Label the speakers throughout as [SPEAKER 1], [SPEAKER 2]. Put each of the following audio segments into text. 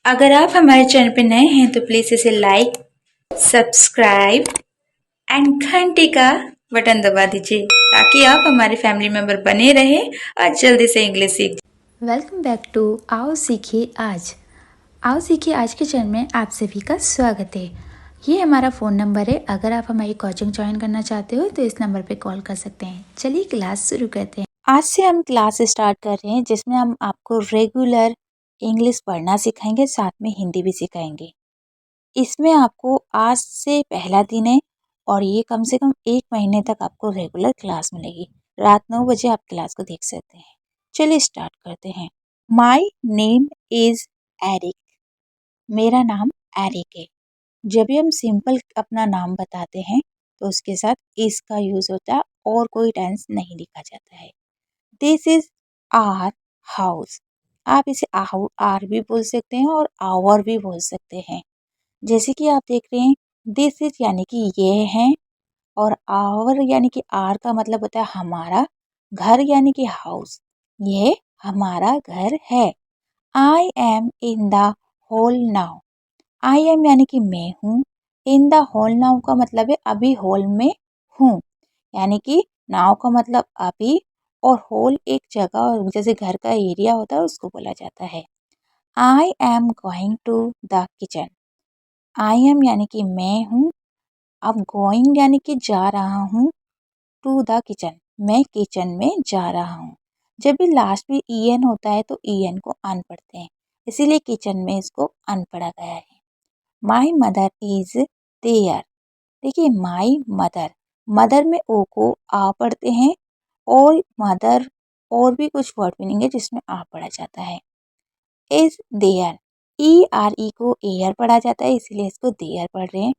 [SPEAKER 1] अगर आप हमारे चैनल पर नए हैं तो प्लीज़ इसे लाइक, सब्सक्राइब एंड घंटी का बटन दबा दीजिए ताकि आप हमारे फैमिली मेंबर बने रहें और जल्दी से इंग्लिश सीख।
[SPEAKER 2] वेलकम बैक टू आओ सीखिए आज। आओ सीखिए आज के चैनल में आप सभी का स्वागत है। ये हमारा फ़ोन नंबर है। अगर आप हमारी कोचिंग ज्वाइन करना चाहते हो तो इस नंबर पे कॉल कर सकते हैं। चलिए क्लास शुरू करते हैं। आज से हम क्लास स्टार्ट कर रहे हैं जिसमें हम आपको रेगुलर इंग्लिश पढ़ना सिखाएंगे, साथ में हिंदी भी सिखाएंगे। इसमें आपको आज से पहला दिन है और ये कम से कम 1 महीने तक आपको रेगुलर क्लास मिलेगी। रात 9 बजे आप क्लास को देख सकते हैं। चलिए स्टार्ट करते हैं। My name is Eric. मेरा नाम एरिक है। जब भी हम सिंपल अपना नाम बताते हैं तो उसके साथ इस का यूज होता है और कोई टेंस नहीं लिखा जाता है। This is our house. आप इसे आर भी बोल सकते हैं और आवर भी बोल सकते हैं। जैसे कि आप देख रहे हैं, दिस इज यानी कि ये है और आवर यानी कि आर का मतलब होता है हमारा। घर यानी कि हाउस, ये हमारा घर है। I M in the hall now. I am यानी कि मैं हूँ। इन द हॉल नाउ का मतलब है अभी हॉल में हूँ, यानी कि नाउ का मतलब अभी, और हॉल एक जगह जैसे घर का एरिया होता है उसको बोला जाता है। I am going to the kitchen. I am यानी कि मैं हूँ, अब गोइंग यानी कि जा रहा हूँ, टू द किचन मैं किचन में जा रहा हूँ। जब भी लास्ट में ई एन होता है तो ई एन को अन पढ़ते हैं, इसीलिए किचन में इसको अन पढ़ा गया है। My mother is there. देखिए माई मदर, मदर में ओ को आ पढ़ते हैं और मदर और भी कुछ वर्ड मीनिंग है जिसमें आ पढ़ा जाता है। Is there, E R E को एयर पढ़ा जाता है इसीलिए इसको देयर पढ़ रहे हैं।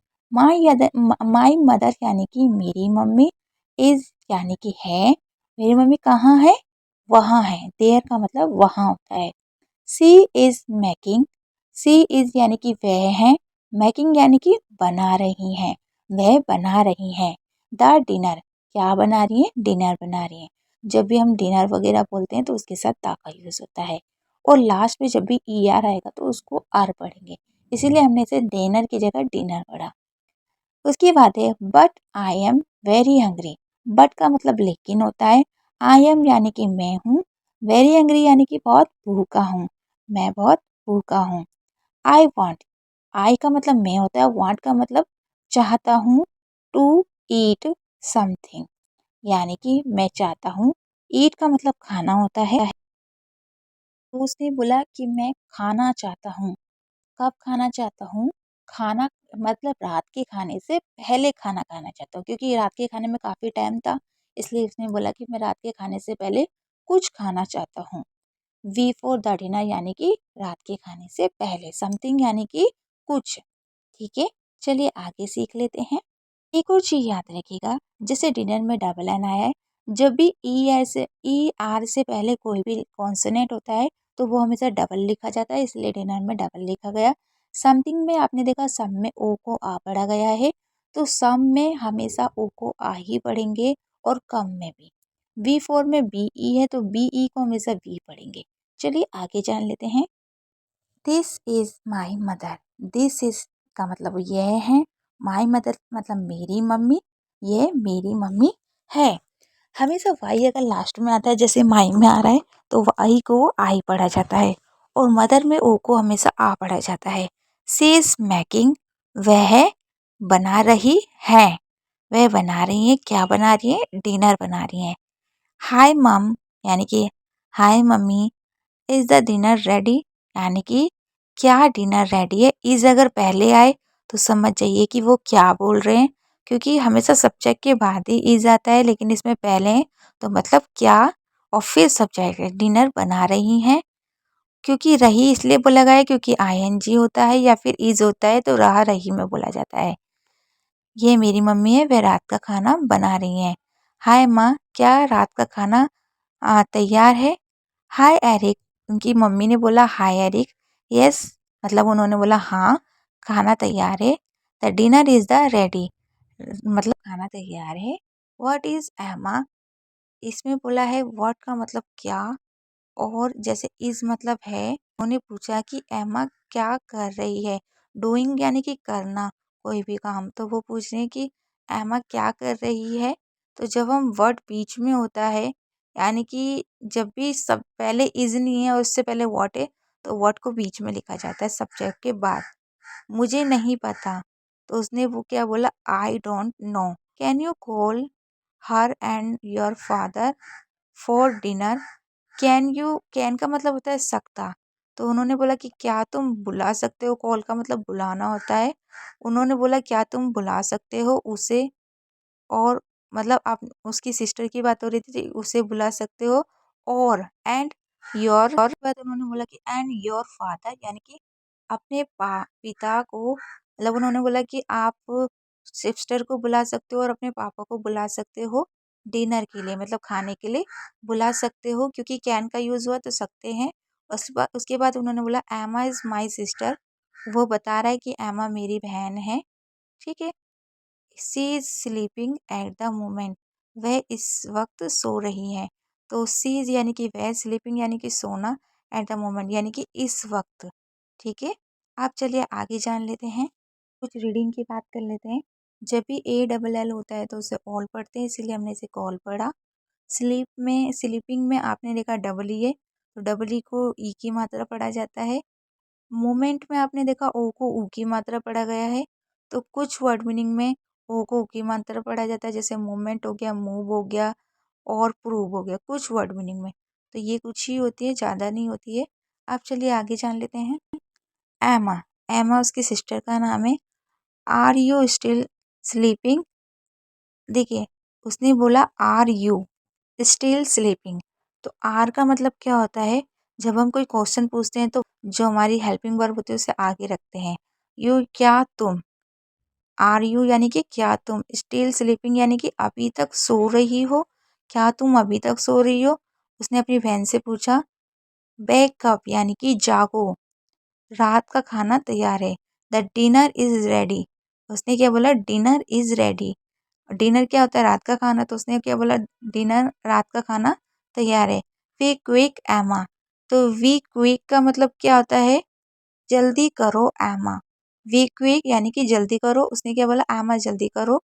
[SPEAKER 2] माई मदर यानी कि मेरी मम्मी, इज यानी कि है, मेरी मम्मी कहाँ है, वहाँ है। देयर का मतलब वहाँ होता है। She is making, C is यानी कि वह है, मेकिंग यानी कि बना रही हैं, वह बना रही हैं। द डिनर, क्या बना रही है, डिनर बना रही हैं। जब भी हम डिनर वगैरह बोलते हैं तो उसके साथ दा का यूज होता है और लास्ट में जब भी ई आर आएगा तो उसको आर पढ़ेंगे, इसीलिए हमने इसे डिनर की जगह डिनर पढ़ा। उसके बाद है but I am very hungry. But का मतलब लेकिन होता है। आई एम यानी कि मैं हूँ, वेरी हंग्री यानी कि बहुत भूखा हूँ, मैं बहुत भूखा हूँ। आई वॉन्ट, आई का मतलब मैं होता है, वांट का मतलब चाहता हूँ, टू ईट समथिंग यानी कि मैं चाहता हूँ। ईट का मतलब खाना होता है। तो उसने बोला कि मैं खाना चाहता हूँ। कब खाना चाहता हूँ, खाना मतलब रात के खाने से पहले खाना खाना चाहता हूँ, क्योंकि रात के खाने में काफ़ी टाइम था, इसलिए उसने बोला कि मैं रात के खाने से पहले कुछ खाना चाहता हूँ। वी फॉर द डिनर यानी कि रात के खाने से पहले, समथिंग यानी कि कुछ। ठीक है, चलिए आगे सीख लेते हैं। एक और चीज याद रखिएगा, जैसे डिनर में डबल एन आया है, जब भी ई आर से पहले कोई भी कॉन्सोनेंट होता है तो वो हमेशा डबल लिखा जाता है, इसलिए डिनर में डबल लिखा गया। समथिंग में आपने देखा सम में ओ को आ पढ़ा गया है, तो सम में हमेशा ओ को आ ही पढ़ेंगे और कम में भी। वी फोर में बी ई है तो बी ई को हमेशा वी पढ़ेंगे। चलिए आगे जान लेते हैं। This is my mother. This is का मतलब यह है, माई मदर मतलब मेरी मम्मी, ये मेरी मम्मी है। हमेशा वाई अगर लास्ट में आता है, जैसे माई में आ रहा है तो वाई को आई पढ़ा जाता है और मदर में ओ को हमेशा आ पढ़ा जाता है। सी इज मेकिंग, वह बना रही है, वह बना रही है, क्या बना रही है, डिनर बना रही है। हाय मम यानी कि hi mummy, is the dinner ready यानी कि क्या डिनर रेडी है। इज अगर पहले आए तो समझ जाइए कि वो क्या बोल रहे हैं, क्योंकि हमेशा सब्जेक्ट के बाद ही इज आता है, लेकिन इसमें पहले है तो मतलब क्या, और फिर सब्जेक्ट है। डिनर बना रही हैं, क्योंकि रही इसलिए बोला गया है क्योंकि आईएनजी होता है या फिर इज होता है तो रहा रही में बोला जाता है। ये मेरी मम्मी है, वह रात का खाना बना रही हैं। हाय माँ, क्या रात का खाना तैयार है। हाय एरिक, उनकी मम्मी ने बोला हाय एरिक। यस मतलब उन्होंने बोला हाँ, खाना तैयार है। The dinner is the ready मतलब खाना तैयार है। व्हाट इज एमा, इसमें बोला है व्हाट का मतलब क्या, और जैसे इज मतलब है उन्होंने पूछा कि एमा क्या कर रही है। डूइंग यानी कि करना कोई भी काम, तो वो पूछ रहे हैं कि एमा क्या कर रही है। तो जब हम वर्ड बीच में होता है, यानी कि जब भी सब पहले इज नहीं है और उससे पहले व्हाट है, तो व्हाट को बीच में लिखा जाता है सब्जेक्ट के बाद। मुझे नहीं पता, तो उसने वो क्या बोला, I don't know, can you call her and your father for dinner. Can का मतलब होता है सकता, तो उन्होंने बोला कि क्या तुम बुला सकते हो, कॉल का मतलब बुलाना होता है। उन्होंने बोला क्या तुम बुला सकते हो उसे, और मतलब आप उसकी सिस्टर की बात हो रही थी, उसे बुला सकते हो। और एंड योर बाद उन्होंने बोला कि एंड योर फादर, यानी कि अपने पिता को, मतलब उन्होंने बोला कि आप सिस्टर को बुला सकते हो और अपने पापा को बुला सकते हो डिनर के लिए, मतलब खाने के लिए बुला सकते हो, क्योंकि कैन का यूज हुआ तो सकते हैं। उसके बाद उन्होंने बोला एमा इज माई सिस्टर, वो बता रहा है कि एमा मेरी बहन है, ठीक है। She is sleeping at the moment, वह इस वक्त सो रही है। तो सी इज यानी कि वह, स्लीपिंग यानी कि सोना, एट द मोमेंट यानी कि इस वक्त, ठीक है। आप चलिए आगे जान लेते हैं, कुछ रीडिंग की बात कर लेते हैं। जब भी ए डबल एल होता है तो उसे ऑल पढ़ते हैं, इसीलिए हमने इसे कॉल पढ़ा। स्लीपिंग में आपने देखा डबल ई है, तो डबल ई को ई की मात्रा पढ़ा जाता है। मोमेंट में आपने देखा ओ को ऊ की मात्रा पढ़ा गया है। तो कुछ वर्ड मीनिंग में ओ को ऊ की मात्रा पढ़ा जाता है, जैसे मूवमेंट हो गया, मूव हो गया और प्रूव हो गया, कुछ वर्ड मीनिंग में। तो ये कुछ ही होती है, ज़्यादा नहीं होती है। आप चलिए आगे जान लेते हैं। एमा, एमा उसकी सिस्टर का नाम है। आर यू स्टिल स्लीपिंग, देखिए उसने बोला आर यू स्टिल स्लीपिंग, तो आर का मतलब क्या होता है, जब हम कोई क्वेश्चन पूछते हैं तो जो हमारी हेल्पिंग वर्ब होती है उसे आगे रखते हैं। यू क्या तुम, आर यू यानी कि क्या तुम, स्टिल स्लीपिंग यानी कि अभी तक सो रही हो, क्या तुम अभी तक सो रही हो। उसने अपनी बहन से पूछा। वेक अप यानी कि जागो, रात का खाना तैयार है। द डिनर इज रेडी, उसने क्या बोला, डिनर इज रेडी। डिनर क्या होता है, रात का खाना, तो उसने क्या बोला, डिनर रात का खाना तैयार है। वी क्विक एमा, तो वी क्विक का मतलब क्या होता है, जल्दी करो एमा। वी क्विक यानी कि जल्दी करो, उसने क्या बोला, एमा जल्दी करो।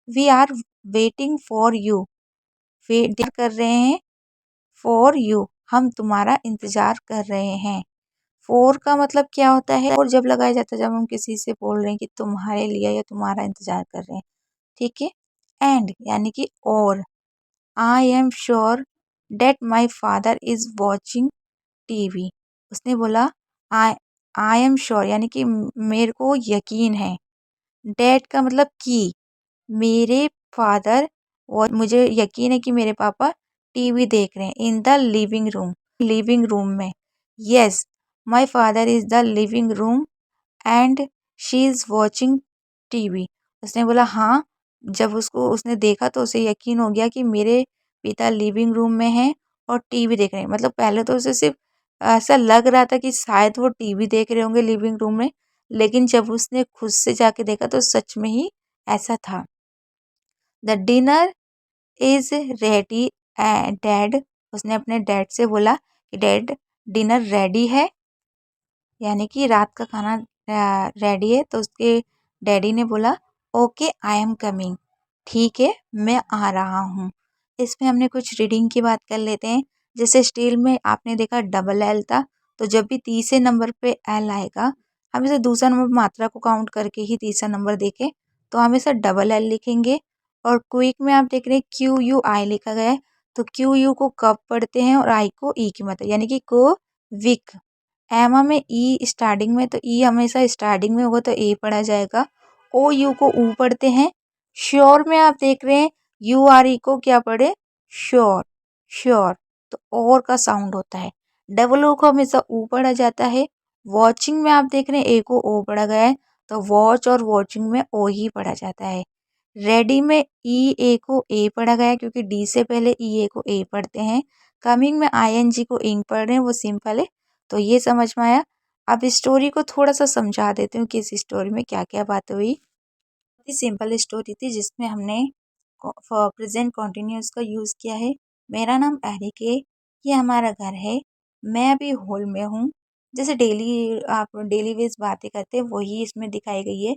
[SPEAKER 2] We are waiting for you, wait कर रहे हैं, फॉर यू हम तुम्हारा इंतजार कर रहे हैं। फॉर का मतलब क्या होता है, और जब लगाया जाता है जब हम किसी से बोल रहे हैं कि तुम्हारे लिए या तुम्हारा इंतजार कर रहे हैं, ठीक है। एंड यानी कि और, I am sure that my father is watching TV, उसने बोला आई आई एम श्योर यानी कि मेरे को यकीन है। डेट का मतलब कि मेरे फादर, और मुझे यकीन है कि मेरे पापा टीवी देख रहे हैं। In the living room, living room में। Yes, my father is the living room and she is watching TV, उसने बोला हाँ। जब उसको उसने देखा तो उसे यकीन हो गया कि मेरे पिता लिविंग रूम में हैं और टीवी देख रहे हैं। मतलब पहले तो उसे सिर्फ ऐसा लग रहा था कि शायद वो टीवी देख रहे होंगे लिविंग रूम में, लेकिन जब उसने खुद से जाके देखा तो सच में ही ऐसा था। The dinner is ready dad, उसने अपने डैड से बोला कि डैड डिनर रेडी है, यानी कि रात का खाना रेडी है। तो उसके डैडी ने बोला ओके आई एम कमिंग, ठीक है मैं आ रहा हूँ। इसमें हमने कुछ रीडिंग की बात कर लेते हैं। जैसे स्टील में आपने देखा डबल एल था, तो जब भी तीसरे नंबर पे एल आएगा, हम इसे दूसरा नंबर मात्रा को काउंट करके ही तीसरा नंबर देखें तो हमेशा डबल एल लिखेंगे। और क्विक में आप देख रहे हैं क्यू यू आई लिखा गया है, तो क्यू यू को कब पढ़ते हैं और आई को ई की मात्रा, यानी कि को विक। एमा में ई स्टार्टिंग में, तो ई हमेशा स्टार्टिंग में होगा तो ए पढ़ा जाएगा। ओ यू को ऊ पढ़ते हैं। श्योर में आप देख रहे हैं यू आर ई को क्या पढ़े, श्योर, श्योर, तो और का साउंड होता है। डबल ओ को हमेशा ऊ पढ़ा जाता है। वॉचिंग में आप देख रहे हैं ए को ओ पढ़ा गया है, तो वॉच और वॉचिंग में ओ ही पढ़ा जाता है। रेडी में ई ए को ए पढ़ा गया है, क्योंकि डी से पहले ई ए को ए पढ़ते हैं। कमिंग में आई एन जी को इंग पढ़ रहे हैं, वो सिंपल है। तो ये समझ में आया। अब स्टोरी को थोड़ा सा समझा देती हूँ कि इस स्टोरी में क्या क्या बात हुई। बहुत ही सिंपल स्टोरी थी जिसमें हमने प्रेजेंट कॉन्टिन्यूस का यूज़ किया है। मेरा नाम एरिक है, ये हमारा घर है, मैं अभी हॉल में हूँ,
[SPEAKER 1] जैसे डेली आप डेली वेज बातें करते हैं वही इसमें दिखाई गई है।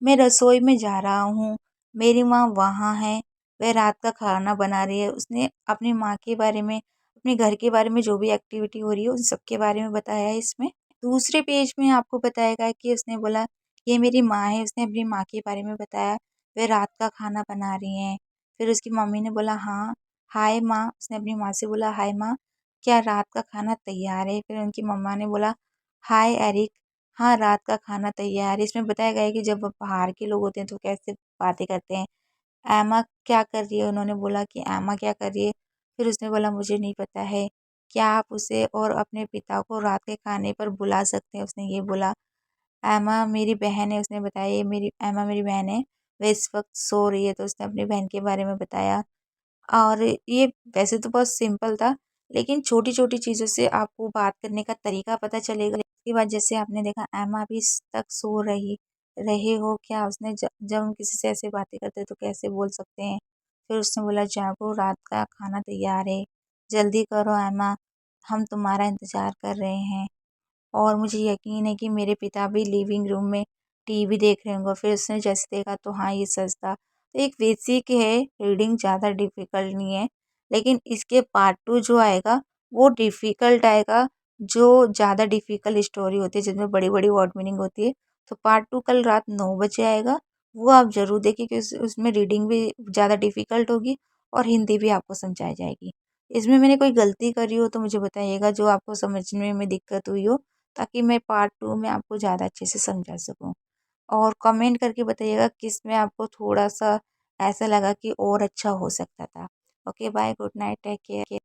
[SPEAKER 1] मैं रसोई में जा रहा हूँ, मेरी माँ वहाँ है, वह रात का खाना बना रही है। उसने अपनी माँ के बारे में, अपने घर के बारे में जो भी एक्टिविटी हो रही है उन सब के बारे में बताया है इसमें। दूसरे पेज में आपको बताएगा कि उसने बोला ये मेरी माँ है, उसने अपनी माँ के बारे में बताया, वह रात का खाना बना रही हैं। फिर उसकी मम्मी ने बोला हाँ, हाय माँ, उसने अपनी माँ से बोला हाय माँ, क्या रात का खाना तैयार है? फिर उनकी मम्मा ने बोला हाय एरिक, हाँ रात का खाना तैयार है। इसमें बताया गया है कि जब बाहर के लोग होते हैं तो कैसे बातें करते हैं। एमा क्या कर रही है? उन्होंने बोला कि एमा क्या कर रही है? फिर उसने बोला मुझे नहीं पता है। क्या आप उसे और अपने पिता को रात के खाने पर बुला सकते हैं? उसने ये बोला। एमा मेरी बहन है, उसने बताया ये मेरी एमा मेरी बहन है, वह इस वक्त सो रही है। तो उसने अपनी बहन के बारे में बताया। और ये वैसे तो बहुत सिंपल था, लेकिन छोटी-छोटी चीज़ों से आपको बात करने का तरीका पता चलेगा। इसके बाद जैसे आपने देखा एमा अभी तक सो रही रहे हो क्या? उसने जब हम किसी से ऐसे बातें करते हैं तो कैसे बोल सकते हैं? फिर उसने बोला जागो, रात का खाना तैयार है, जल्दी करो एमा, हम तुम्हारा इंतज़ार कर रहे हैं। और मुझे यकीन है कि मेरे पिता भी लिविंग रूम में टीवी देख रहे होंगे। फिर उसने जैसे देखा तो हाँ ये सच था। तो एक बेसिक है, रीडिंग ज़्यादा डिफ़िकल्ट नहीं है, लेकिन इसके पार्ट 2 जो आएगा वो डिफ़िकल्ट आएगा, जो ज़्यादा डिफ़िकल्ट स्टोरी होती है जिसमें बड़ी-बड़ी वर्ड मीनिंग होती है। तो पार्ट 2 कल रात 9 बजे आएगा, वो आप ज़रूर देखिए कि उसमें रीडिंग भी ज़्यादा डिफ़िकल्ट होगी और हिंदी भी आपको समझाई जाएगी। इसमें मैंने कोई गलती करी हो तो मुझे बताइएगा, जो आपको समझने में दिक्कत हुई हो, ताकि मैं पार्ट 2 में आपको ज़्यादा अच्छे से समझा सकूँ। और कमेंट करके बताइएगा किस में आपको थोड़ा-सा ऐसा लगा कि और अच्छा हो सकता था। Okay bye, good night, take care.